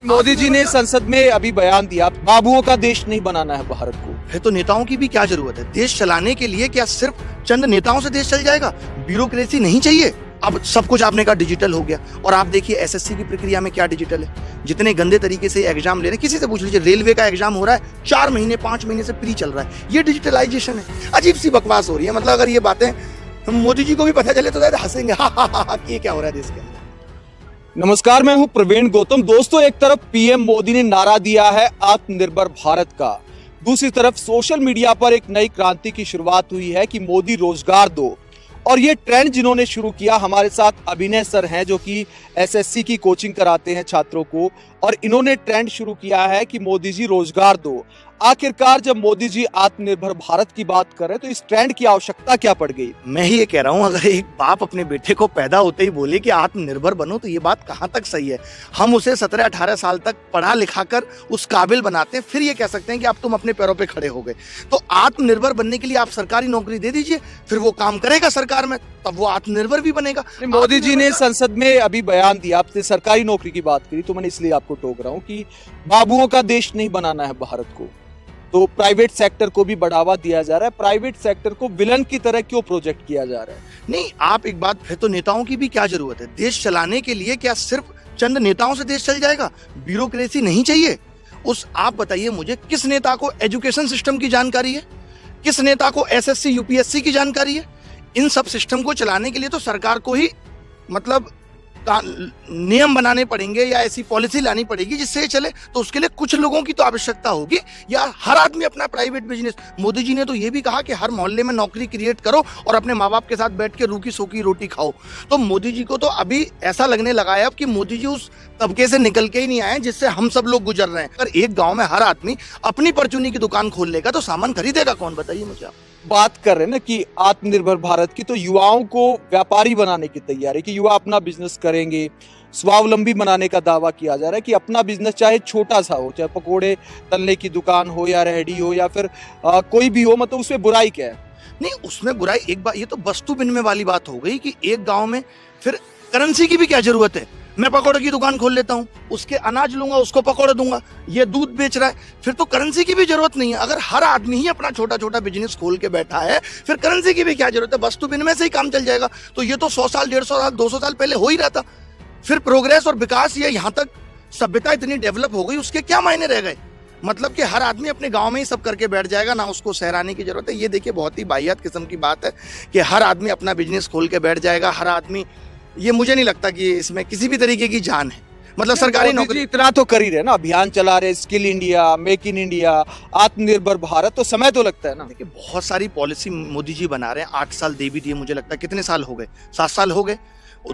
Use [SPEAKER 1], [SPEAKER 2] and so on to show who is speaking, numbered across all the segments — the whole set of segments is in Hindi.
[SPEAKER 1] मोदी जी ने संसद में अभी बयान दिया, बाबुओं का देश नहीं बनाना है भारत को।
[SPEAKER 2] है तो नेताओं की भी क्या जरूरत है देश चलाने के लिए? क्या सिर्फ चंद नेताओं से देश चल जाएगा? ब्यूरोक्रेसी नहीं चाहिए। अब सब कुछ आपने कहा डिजिटल हो गया, और आप देखिए एसएससी की प्रक्रिया में क्या डिजिटल है। जितने गंदे तरीके से एग्जाम ले रहे हैं, किसी से पूछ लीजिए, रेलवे का एग्जाम हो रहा है 4 महीने 5 महीने से प्री चल रहा है। ये डिजिटलाइजेशन है। अजीब सी बकवास हो रही है। मतलब अगर ये बातें मोदी जी को भी पता चले तो शायद हंसेंगे, हा ये क्या हो रहा है देश के अंदर।
[SPEAKER 1] नमस्कार, मैं हूं प्रवीण गौतम। दोस्तों, एक तरफ पीएम मोदी ने नारा दिया है आत्मनिर्भर भारत का, दूसरी तरफ सोशल मीडिया पर एक नई क्रांति की शुरुआत हुई है कि मोदी रोजगार दो। और ये ट्रेंड जिन्होंने शुरू किया, हमारे साथ अभिनय सर हैं जो कि एसएससी की कोचिंग कराते हैं छात्रों को, और इन्होंने ट्रेंड शुरू किया है कि मोदी जी रोजगार दो। आखिरकार जब मोदी जी आत्मनिर्भर भारत की बात कर रहे हैं तो इस ट्रेंड की आवश्यकता क्या पड़ गई?
[SPEAKER 2] मैं ही ये कह रहा हूं, अगर एक बाप अपने बेटे को पैदा होते ही बोले कि आत्मनिर्भर बनो, तो ये बात कहां तक सही है? हम उसे 17-18 साल तक पढ़ा लिखा कर उस काबिल बनाते हैं, फिर ये कह सकते हैं कि अब तुम अपने पैरों पे खड़े हो गए। तो आत्मनिर्भर बनने के लिए आप सरकारी नौकरी दे दीजिए, फिर वो काम करेगा सरकार में, तब वो आत्मनिर्भर भी बनेगा।
[SPEAKER 1] मोदी जी ने संसद में अभी बयान दिया, आपने सरकारी नौकरी की बात करी तो मैंने इसलिए आपको टोक रहा हूं कि बाबुओं का देश नहीं बनाना है भारत को, तो प्राइवेट सेक्टर को भी बढ़ावा दिया जा रहा है। प्राइवेट सेक्टर को विलन की तरह क्यों प्रोजेक्ट किया जा रहा है?
[SPEAKER 2] नहीं, आप एक बात, फिर तो नेताओं की भी क्या जरूरत है देश चलाने के लिए? क्या सिर्फ चंद नेताओं से देश चल जाएगा? ब्यूरोक्रेसी नहीं चाहिए। आप बताइए मुझे, किस नेता को एजुकेशन सिस्टम की जानकारी है? किस नेता को एसएससी यूपीएससी की जानकारी है? इन सब सिस्टम को चलाने के लिए तो सरकार को ही मतलब नियम बनाने पड़ेंगे या ऐसी पॉलिसी लानी पड़ेगी जिससे ये चले। तो उसके लिए कुछ लोगों की तो आवश्यकता होगी, या हर आदमी अपना प्राइवेट बिजनेस। मोदी जी ने तो ये भी कहा कि हर मोहल्ले में नौकरी क्रिएट करो और अपने माँ बाप के साथ बैठ के रूखी सूखी रोटी खाओ। तो मोदी जी को तो अभी ऐसा लगने लगा है अब कि मोदी जी उस तबके से निकल के ही नहीं आए जिससे हम सब लोग गुजर रहे हैं। अगर एक गाँव में हर आदमी अपनी परचूनी की दुकान खोल लेगा तो सामान खरीदेगा कौन, बताइए मुझे आप।
[SPEAKER 1] बात कर रहे हैं ना कि आत्मनिर्भर भारत की, तो युवाओं को व्यापारी बनाने की तैयारी कि युवा अपना बिजनेस करेंगे, स्वावलंबी बनाने का दावा किया जा रहा है कि अपना बिजनेस चाहे छोटा सा हो, चाहे पकोड़े तलने की दुकान हो या रेहड़ी हो या फिर कोई भी हो, मतलब उसमें बुराई क्या है?
[SPEAKER 2] नहीं, उसमें बुराई एक बात, ये तो वस्तु विनिमय वाली बात हो गई कि एक गांव में फिर करेंसी की भी क्या जरूरत है? मैं पकौड़े की दुकान खोल लेता हूँ, उसके अनाज लूंगा, उसको पकौड़े दूंगा। ये दूध बेच रहा है, फिर तो करेंसी की भी जरूरत नहीं है। अगर हर आदमी ही अपना छोटा छोटा बिजनेस खोल के बैठा है, फिर करेंसी की भी क्या जरूरत है? वस्तु विनिमय से ही काम चल जाएगा। तो ये तो 100 साल 150 साल 200 साल पहले हो ही रहा था। फिर प्रोग्रेस और विकास, ये यहाँ तक सभ्यता इतनी डेवलप हो गई, उसके क्या मायने रह गए? मतलब कि हर आदमी अपने गांव में ही सब करके बैठ जाएगा, ना उसको सहराने की जरूरत है। ये देखिए, बहुत ही वाहियात किस्म की बात है कि हर आदमी अपना बिजनेस खोल के बैठ जाएगा, हर आदमी। ये मुझे नहीं लगता कि इसमें किसी भी तरीके की जान है। मतलब सरकारी नौकरी
[SPEAKER 1] इतना तो कर ही रहे ना, अभियान चला रहे, skill India, make in India, आत्मनिर्भर भारत, तो समय तो लगता है ना।
[SPEAKER 2] देखिए, बहुत सारी पॉलिसी मोदी जी बना रहे हैं। 8 साल दे भी दिए, मुझे लगता है कितने साल हो गए, 7 साल हो गए।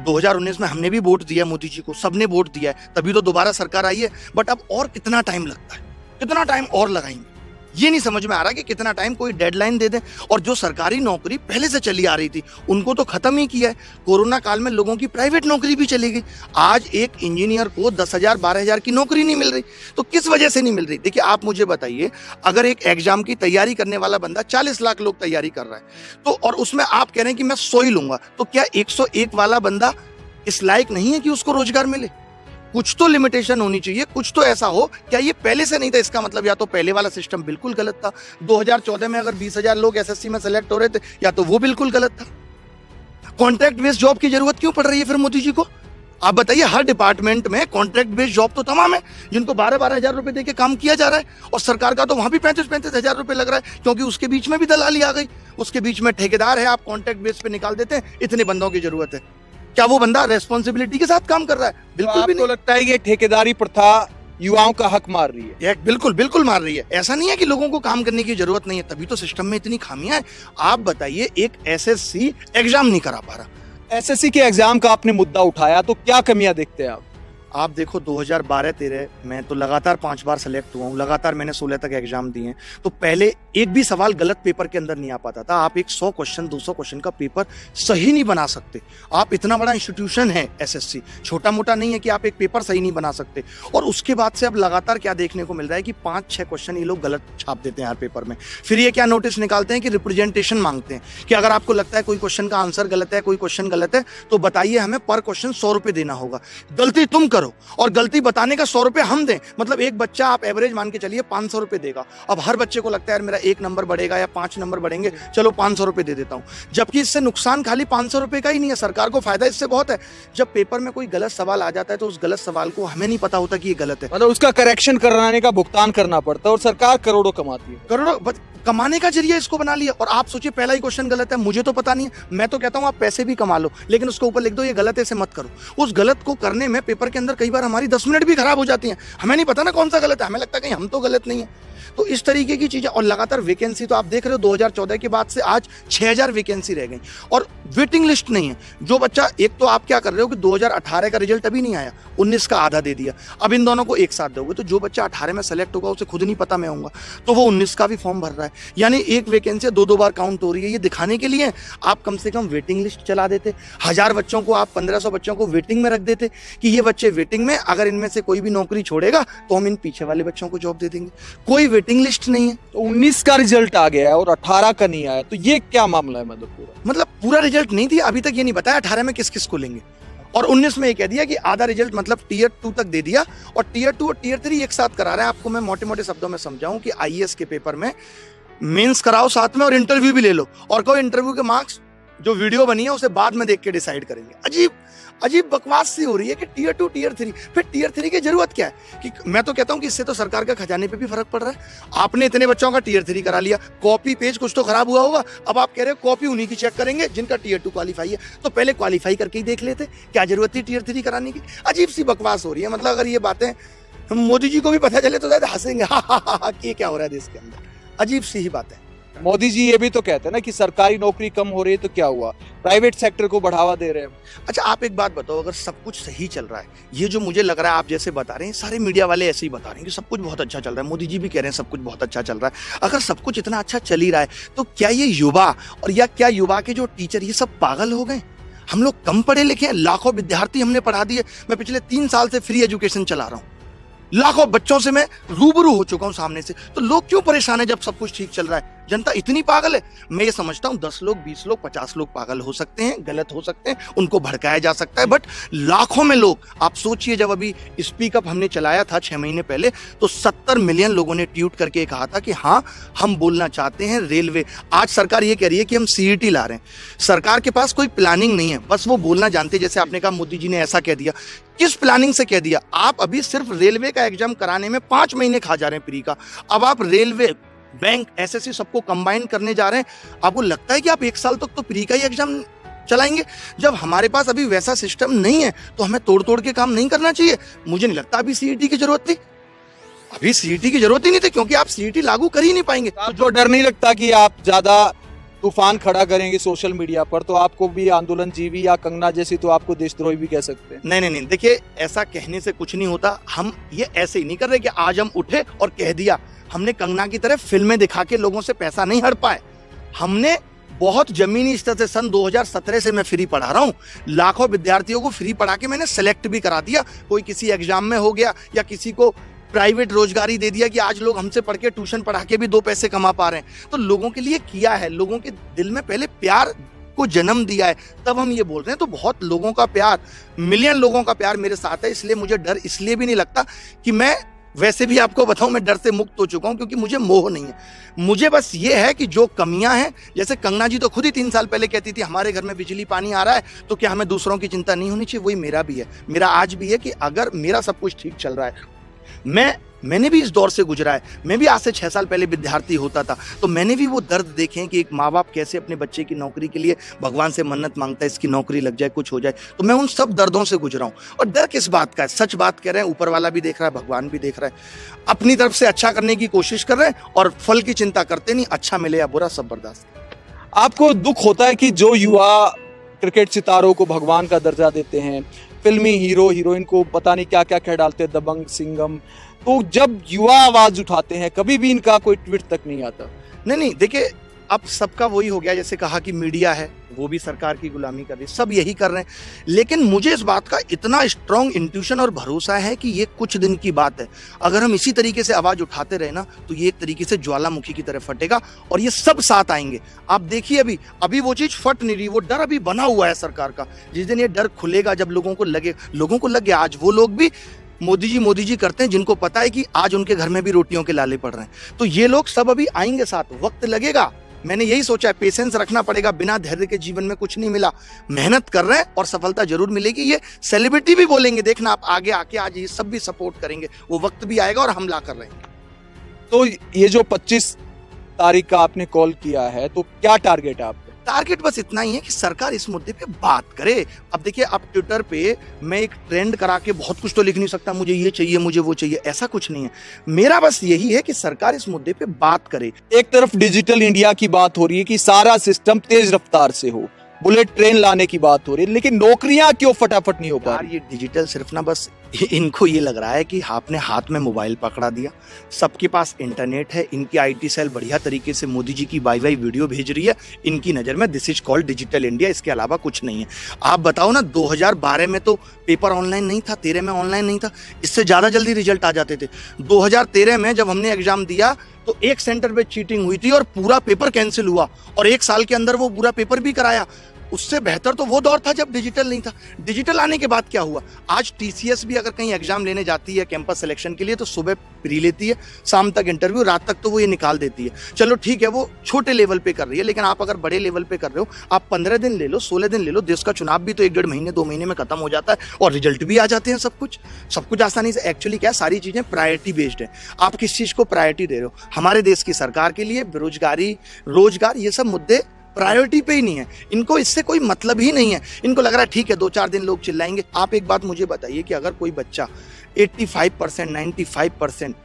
[SPEAKER 2] 2019 में हमने भी वोट दिया मोदी जी को, सबने वोट दिया है, तभी तो दोबारा सरकार आई है। बट अब और कितना टाइम लगता है, कितना टाइम और लगाएंगे, ये नहीं समझ में आ रहा कि कितना टाइम, कोई डेडलाइन दे दे। और जो सरकारी नौकरी पहले से चली आ रही थी उनको तो खत्म ही किया है। कोरोना काल में लोगों की प्राइवेट नौकरी भी चली गई। आज एक इंजीनियर को 10,000 12,000 की नौकरी नहीं मिल रही। तो किस वजह से नहीं मिल रही? देखिए, आप मुझे बताइए, अगर एक एग्जाम की तैयारी करने वाला बंदा 40 लाख लोग तैयारी कर रहा है, तो और उसमें आप कह रहे हैं कि मैं 100 ही लूंगा, तो क्या 101 वाला बंदा इस लायक नहीं है कि उसको रोजगार मिले? कुछ तो लिमिटेशन होनी चाहिए, कुछ तो ऐसा हो। क्या ये पहले से नहीं था? इसका मतलब या तो पहले वाला सिस्टम बिल्कुल गलत था। 2014 में अगर 20,000 लोग एसएससी में सेलेक्ट हो रहे थे, या तो वो बिल्कुल गलत था। कॉन्ट्रैक्ट बेस्ड जॉब की जरूरत क्यों पड़ रही है फिर मोदी जी को? आप बताइए, हर डिपार्टमेंट में कॉन्ट्रैक्ट बेस्ड जॉब तो तमाम है, जिनको 12-12 हजार रुपए देके काम किया जा रहा है, और सरकार का तो वहां भी 35-35 हजार रुपए लग रहा है, क्योंकि उसके बीच में भी दलाली आ गई। उसके बीच में ठेकेदार है, आप कॉन्ट्रैक्ट बेस पे निकाल देते हैं, इतने बंदों की जरूरत है। क्या वो बंदा रेस्पॉन्सिबिलिटी के साथ काम कर रहा है? बिल्कुल भी नहीं।
[SPEAKER 1] तो लगता है ये ठेकेदारी प्रथा युवाओं का हक मार रही है?
[SPEAKER 2] बिल्कुल बिल्कुल मार रही है। ऐसा नहीं है कि लोगों को काम करने की जरूरत नहीं है, तभी तो सिस्टम में इतनी खामियां हैं। आप बताइए, एक एसएससी एग्जाम नहीं करा पा रहा।
[SPEAKER 1] एसएससी के एग्जाम का आपने मुद्दा उठाया, तो क्या कमियां देखते हैं आप?
[SPEAKER 2] आप देखो, 2012-13 में तो लगातार 5 बार सेलेक्ट हुआ हूँ, लगातार मैंने 16 तक एग्जाम दिए हैं। तो पहले एक भी सवाल गलत पेपर के अंदर नहीं आ पाता था। आप एक 100 क्वेश्चन 200 क्वेश्चन का पेपर सही नहीं बना सकते। आप इतना बड़ा इंस्टीट्यूशन है एसएससी, छोटा मोटा नहीं है कि आप एक पेपर सही नहीं बना सकते। और उसके बाद से अब लगातार क्या देखने को मिल रहा है कि 5-6 क्वेश्चन ये लोग गलत छाप देते हैं हर पेपर में। फिर ये क्या नोटिस निकालते हैं कि रिप्रेजेंटेशन मांगते हैं कि अगर आपको लगता है कोई क्वेश्चन का आंसर गलत है, कोई क्वेश्चन गलत है, तो बताइए, हमें पर क्वेश्चन 100 रुपए देना होगा। गलती तुम करो और गलती बताने का 100 रुपये हम दें। मतलब एक बच्चा आप एवरेज मान के चलिए 500 रुपये देगा। अब हर बच्चे को लगता है यार मेरा 1 नंबर बढ़ेगा या 5 नंबर बढ़ेंगे, चलो 500 रुपये दे देता हूँ। जबकि इससे नुकसान खाली 500 रुपये का ही नहीं है, सरकार को फायदा इससे बहुत है। जब पेपर में कोई गलत सवाल आ जाता है तो उस गलत सवाल को हमें नहीं पता होता कि ये गलत है,
[SPEAKER 1] मतलब उसका करेक्शन कराने का भुगतान करना पड़ता है और सरकार करोड़ों कमाती है।
[SPEAKER 2] करोड़ों कमाने का जरिया इसको बना लिया। और आप सोचिए पहला ही क्वेश्चन गलत है, मुझे तो पता नहीं है, मैं तो कहता हूं आप पैसे भी कमा लो लेकिन उसके ऊपर लिख दो ये गलत है, इसे मत करो। उस गलत को करने में पेपर के अंदर कई बार हमारी 10 मिनट भी खराब हो जाती हैं। हमें नहीं पता ना कौन सा गलत है, हमें लगता है कहीं हम तो गलत नहीं है। तो इस तरीके की चीजें। और लगातार वैकेंसी तो आप देख रहे हो 2014 के बाद से आज 6000 वैकेंसी रह गई और वेटिंग लिस्ट नहीं है। जो बच्चा, एक तो आप क्या कर रहे हो कि 2018 का रिजल्ट अभी नहीं आया, 19 का आधा दे दिया, अब इन दोनों को एक साथ दोगे तो जो बच्चा 18 में सेलेक्ट होगा उसे खुद नहीं पता मैं होऊंगा, तो वो 19 का भी फॉर्म भर रहा है। यानी एक वैकेंसी 2-2 बार काउंट हो रही है। ये दिखाने के लिए आप कम से कम वेटिंग लिस्ट चला देते, 1000 बच्चों को आप 1500 बच्चों को वेटिंग में रख देते कि ये बच्चे वेटिंग में, अगर इनमें से कोई भी नौकरी छोड़ेगा तो हम इन पीछे वाले बच्चों को जॉब दे देंगे। कोई वेटिंग लिस्ट नहीं है।
[SPEAKER 1] तो 19 का रिजल्ट आ गया है और 18 का नहीं आया, तो ये क्या मामला है? मतलब
[SPEAKER 2] पूरा रिजल्ट नहीं दिया अभी तक, ये नहीं बताया 18 में किस किस को लेंगे। और 19 में ये कह दिया कि आधा रिजल्ट मतलब टियर 2 तक दे दिया और टियर 2 और टियर 3 एक साथ करा रहे हैं। आपको मैं मोटे मोटे शब्दों में समझाऊं कि आईएएस के पेपर में मेंस कराओ साथ में और इंटरव्यू भी ले लो और कहो इंटरव्यू के मार्क्स जो वीडियो बनी है उसे बाद में देख के डिसाइड करेंगे। अजीब अजीब बकवास सी हो रही है कि टियर 2 टियर 3, फिर टियर 3 की जरूरत क्या है? कि मैं तो कहता हूं कि इससे तो सरकार का खजाने पे भी फर्क पड़ रहा है। आपने इतने बच्चों का टियर 3 करा लिया, कॉपी पेज कुछ तो खराब हुआ होगा, अब आप कह रहे हो कॉपी उन्हीं की चेक करेंगे जिनका टियर 2 क्वालिफाई है। तो पहले क्वालिफाई करके ही देख लेते, क्या जरूरत थी टियर 3 कराने की? अजीब सी बकवास हो रही है। मतलब अगर ये बातें मोदी जी को भी पता चले तो शायद हंसेंगे, कि क्या हो रहा है देश के अंदर। अजीब सी ही बात है।
[SPEAKER 1] मोदी जी ये भी तो कहते हैं ना कि सरकारी नौकरी कम हो रही है, तो क्या हुआ, प्राइवेट सेक्टर को बढ़ावा दे रहे हैं।
[SPEAKER 2] अच्छा आप एक बात बताओ, अगर सब कुछ सही चल रहा है, ये जो मुझे लग रहा है आप जैसे बता रहे हैं, सारे मीडिया वाले ऐसे ही बता रहे हैं कि सब कुछ बहुत अच्छा चल रहा है, मोदी जी भी कह रहे हैं सब कुछ बहुत अच्छा चल रहा है, अगर सब कुछ इतना अच्छा चल ही रहा है तो क्या ये युवा और या क्या युवा के जो टीचर ये सब पागल हो गए? हम लोग कम पढ़े लिखे हैं, लाखों विद्यार्थी हमने पढ़ा दिए। मैं पिछले 3 साल से फ्री एजुकेशन चला रहा हूँ, लाखों बच्चों से मैं रूबरू हो चुका हूं सामने से। तो लोग क्यों परेशान है जब सब कुछ ठीक चल रहा है? जनता इतनी पागल है? मैं ये समझता हूं 10 लोग, 20 लोग, 50 लोग पागल हो सकते हैं, गलत हो सकते हैं, उनको भड़काया जा सकता है, बट लाखों में लोग। आप सोचिए जब अभी स्पीक अप हमने चलाया था 6 महीने पहले तो 70 मिलियन लोगों ने ट्वीट करके कहा था कि हाँ हम बोलना चाहते हैं रेलवे। आज सरकार ये कह रही है कि हम सीईटी ला रहे हैं। सरकार के पास कोई प्लानिंग नहीं है, बस वो बोलना जानते हैं। जैसे आपने कहा मोदी जी ने ऐसा कह दिया, किस प्लानिंग से कह दिया? आप अभी सिर्फ रेलवे का एग्जाम कराने में 5 महीने खा जा रहे हैं प्री का, अब आप रेलवे, बैंक, एसएससी सबको कंबाइन करने जा रहे हैं। आपको लगता है कि आप 1 साल तक तो प्री का ही एग्जाम चलाएंगे? जब हमारे पास अभी वैसा सिस्टम नहीं है तो हमें तोड़ तोड़ के काम नहीं करना चाहिए। मुझे नहीं लगता अभी सीईटी की जरूरत थी, अभी सीईटी की जरूरत ही नहीं थी, क्योंकि आप सीईटी लागू कर ही नहीं पाएंगे।
[SPEAKER 1] तो डर नहीं लगता कि आप ज्यादा तूफान खड़ा करेंगे सोशल मीडिया पर तो आपको भी आंदोलन जीवी या कंगना जैसी तो आपको देशद्रोही भी कह सकते हैं?
[SPEAKER 2] नहीं, देखिए ऐसा कहने से कुछ नहीं होता। हम ये ऐसे ही नहीं कर रहे कि आज हम उठे और कह दिया। हमने कंगना की तरह फिल्में दिखा के लोगों से पैसा नहीं हड़ पाए। हमने बहुत जमीनी स्तर से सन 2017 से मैं फ्री पढ़ा रहा हूँ, लाखों विद्यार्थियों को फ्री पढ़ा के मैंने सेलेक्ट भी करा दिया। कोई किसी एग्जाम में हो गया या किसी को प्राइवेट रोजगारी दे दिया कि आज लोग हमसे पढ़ के ट्यूशन पढ़ा के भी 2 पैसे कमा पा रहे हैं। तो लोगों के लिए किया है, लोगों के दिल में पहले प्यार को जन्म दिया है, तब हम ये बोल रहे हैं। तो बहुत लोगों का प्यार, मिलियन लोगों का प्यार मेरे साथ है, इसलिए मुझे डर इसलिए भी नहीं लगता कि मैं, वैसे भी आपको बताऊं मैं डर से मुक्त हो चुका हूं क्योंकि मुझे मोह नहीं है। मुझे बस ये है कि जो कमियां हैं, जैसे कंगना जी तो खुद ही 3 साल पहले कहती थी हमारे घर में बिजली पानी आ रहा है तो क्या हमें दूसरों की चिंता नहीं होनी चाहिए? वही मेरा भी है, मेरा आज भी है कि अगर मेरा सब कुछ ठीक चल रहा है, मैंने भी इस दौर से गुजरा है। मैं भी आज से 6 साल पहले विद्यार्थी होता था तो मैंने भी वो दर्द देखे हैं कि एक माँ बाप कैसे अपने बच्चे की नौकरी के लिए भगवान से मन्नत मांगता है, इसकी नौकरी लग जाए, कुछ हो जाए। तो मैं उन सब दर्दों से गुजरा हूँ। और डर किस बात का है? सच बात कह रहे हैं, ऊपर वाला भी देख रहा है, भगवान भी देख रहा है। अपनी तरफ से अच्छा करने की कोशिश कर रहे हैं और फल की चिंता करते नहीं, अच्छा मिले या बुरा सब बर्दाश्त।
[SPEAKER 1] आपको दुख होता है कि जो युवा क्रिकेट सितारों को भगवान का दर्जा देते हैं, फिल्मी हीरो हीरोइन को पता नहीं क्या क्या कह डालते हैं, दबंग, सिंघम, तो जब युवा आवाज उठाते हैं कभी भी इनका कोई ट्वीट तक नहीं आता?
[SPEAKER 2] नहीं, देखिए अब सबका वही हो गया, जैसे कहा कि मीडिया है वो भी सरकार की गुलामी कर रही है, सब यही कर रहे हैं। लेकिन मुझे इस बात का इतना स्ट्रांग इंट्यूशन और भरोसा है कि ये कुछ दिन की बात है। अगर हम इसी तरीके से आवाज उठाते रहे ना तो ये एक तरीके से ज्वालामुखी की तरह फटेगा और ये सब साथ आएंगे। आप देखिए अभी वो चीज फट नहीं रही, वो डर अभी बना हुआ है सरकार का। जिस दिन ये डर खुलेगा, जब लोगों को लग गया, आज वो लोग भी मोदी जी करते हैं जिनको पता है कि आज उनके घर में भी रोटियों के लाले पड़ रहे हैं। तो ये लोग सब अभी आएंगे साथ, वक्त लगेगा। मैंने यही सोचा है, पेशेंस रखना पड़ेगा, बिना धैर्य के जीवन में कुछ नहीं मिला। मेहनत कर रहे हैं और सफलता जरूर मिलेगी। ये सेलिब्रिटी भी बोलेंगे, देखना आप आगे आके, आज ये सब भी सपोर्ट करेंगे, वो वक्त भी आएगा और हमला कर रहे हैं।
[SPEAKER 1] तो ये जो 25 तारीख का आपने कॉल किया है, तो क्या टारगेट है आपका?
[SPEAKER 2] टारगेट बस इतना ही है कि सरकार इस मुद्दे पे बात करे। अब देखिए, अब ट्विटर पे मैं एक ट्रेंड करा के बहुत कुछ तो लिख नहीं सकता, मुझे ये चाहिए, मुझे वो चाहिए, ऐसा कुछ नहीं है। मेरा बस यही है कि सरकार इस मुद्दे पे बात करे।
[SPEAKER 1] एक तरफ डिजिटल इंडिया की बात हो रही है कि सारा सिस्टम तेज रफ्तार से हो, बुलेट ट्रेन लाने की बात हो रही है, लेकिन नौकरियां क्यों फटाफट नहीं हो पा
[SPEAKER 2] यार
[SPEAKER 1] रही?
[SPEAKER 2] ये डिजिटल सिर्फ ना बस इनको ये लग रहा है कि आपने हाथ में मोबाइल पकड़ा दिया, सबके पास इंटरनेट है, इनकी आईटी सेल बढ़िया तरीके से मोदी जी की वाई वीडियो भेज रही है, इनकी नज़र में this is called digital India, इसके अलावा कुछ नहीं है। आप बताओ ना, 2012 में तो पेपर ऑनलाइन नहीं था, 13 में ऑनलाइन नहीं था, इससे ज़्यादा जल्दी रिजल्ट आ जाते थे। 2013 में जब हमने एग्जाम दिया तो एक सेंटर पे चीटिंग हुई थी और पूरा पेपर कैंसिल हुआ, और 1 साल के अंदर वो पूरा पेपर भी कराया। उससे बेहतर तो वो दौर था जब डिजिटल नहीं था। डिजिटल आने के बाद क्या हुआ, आज टीसीएस भी अगर कहीं एग्जाम लेने जाती है कैंपस सिलेक्शन के लिए तो सुबह प्री लेती है, शाम तक इंटरव्यू, रात तक तो वो ये निकाल देती है। चलो ठीक है, वो छोटे लेवल पे कर रही है, लेकिन आप अगर बड़े लेवल पे कर रहे हो, आप 15 दिन ले लो, 16 दिन ले लो, देश का चुनाव भी तो 1 डेढ़ महीने 2 महीने में खत्म हो जाता है और रिजल्ट भी आ जाते हैं। सब कुछ आसानी से। एक्चुअली क्या, सारी चीजें प्रायोरिटी बेस्ड है। आप किस चीज को प्रायोरिटी दे रहे हो? हमारे देश की सरकार के लिए बेरोजगारी, रोजगार, ये सब मुद्दे प्रायोरिटी पे ही नहीं है। इनको इससे कोई मतलब ही नहीं है। इनको लग रहा है ठीक है 2-4 दिन लोग चिल्लाएंगे। आप एक बात मुझे बताइए कि अगर कोई बच्चा 85%, 95%,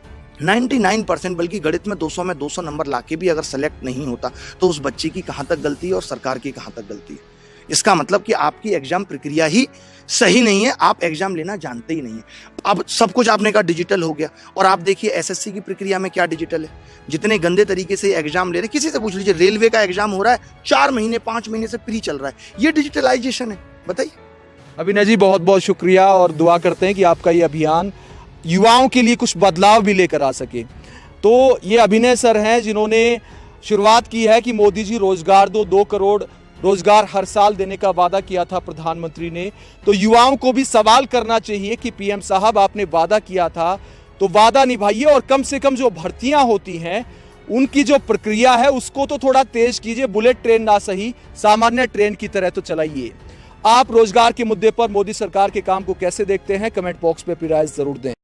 [SPEAKER 2] 99%, बल्कि गणित में 200 में 200 नंबर लाके भी अगर सेलेक्ट नहीं होता तो उस बच्चे की कहाँ तक गलती है और सरकार की कहाँ तक गलती है? इसका मतलब कि आपकी एग्जाम प्रक्रिया ही सही नहीं है, आप एग्जाम लेना जानते ही नहीं है। अब सब कुछ आपने कहा डिजिटल हो गया, और आप देखिए एसएससी की प्रक्रिया में क्या डिजिटल है। जितने गंदे तरीके से एग्जाम ले रहे, किसी से पूछ लीजिए, रेलवे का एग्जाम हो रहा है 4 महीने 5 महीने से प्री चल रहा है, ये डिजिटलाइजेशन है? बताइए।
[SPEAKER 1] अभिनय जी, बहुत बहुत शुक्रिया, और दुआ करते हैं कि आपका ये अभियान युवाओं के लिए कुछ बदलाव भी लेकर आ सके। तो ये अभिनय सर हैं जिन्होंने शुरुआत की है कि मोदी जी रोजगार दो, 2 करोड़ रोजगार हर साल देने का वादा किया था प्रधानमंत्री ने। तो युवाओं को भी सवाल करना चाहिए कि पीएम साहब, आपने वादा किया था तो वादा निभाइए, और कम से कम जो भर्तियां होती हैं उनकी जो प्रक्रिया है उसको तो थोड़ा तेज कीजिए। बुलेट ट्रेन ना सही, सामान्य ट्रेन की तरह तो चलाइए। आप रोजगार के मुद्दे पर मोदी सरकार के काम को कैसे देखते हैं, कमेंट बॉक्स में अपनी राय जरूर दें।